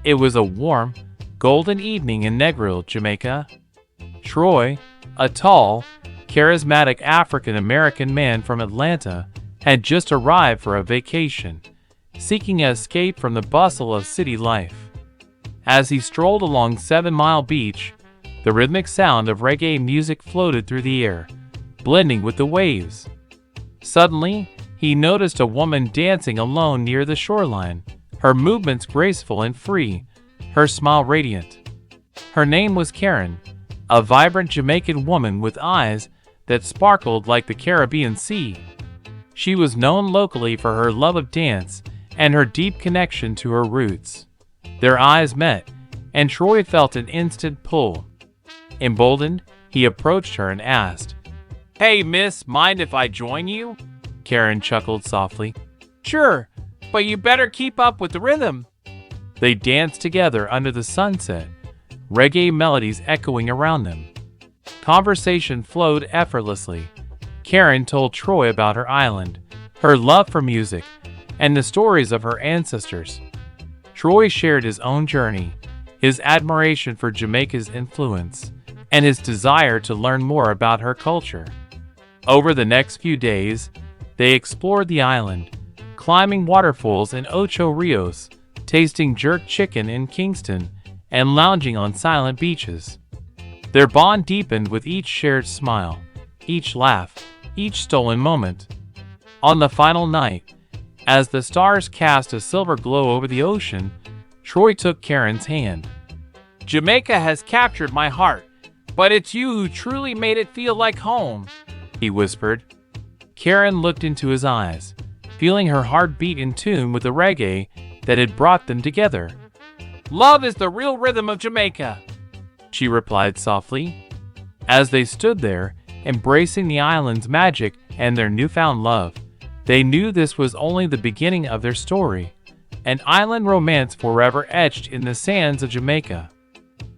It was a warm, golden evening in Negril, Jamaica. Troy, a tall, charismatic African-American man from Atlanta, had just arrived for a vacation, seeking an escape from the bustle of city life. As he strolled along 7 Mile Beach, the rhythmic sound of reggae music floated through the air, blending with the waves. Suddenly, he noticed a woman dancing alone near the shoreline, her movements graceful and free, her smile radiant. Her name was Karen, a vibrant Jamaican woman with eyes that sparkled like the Caribbean Sea. She was known locally for her love of dance and her deep connection to her roots. Their eyes met, and Troy felt an instant pull. Emboldened, he approached her and asked, "Hey, miss, mind if I join you?" Karen chuckled softly. "Sure, but you better keep up with the rhythm." They danced together under the sunset, reggae melodies echoing around them. Conversation flowed effortlessly. Karen told Troy about her island, her love for music, and the stories of her ancestors. Troy shared his own journey, his admiration for Jamaica's influence, and his desire to learn more about her culture. Over the next few days, they explored the island, climbing waterfalls in Ocho Rios, tasting jerk chicken in Kingston, and lounging on silent beaches. Their bond deepened with each shared smile, each laugh, each stolen moment. On the final night, as the stars cast a silver glow over the ocean, Troy took Karen's hand. "Jamaica has captured my heart, but it's you who truly made it feel like home," he whispered. Karen looked into his eyes, feeling her heart beat in tune with the reggae that had brought them together. "Love is the real rhythm of Jamaica," she replied softly. As they stood there, embracing the island's magic and their newfound love, they knew this was only the beginning of their story, an island romance forever etched in the sands of Jamaica.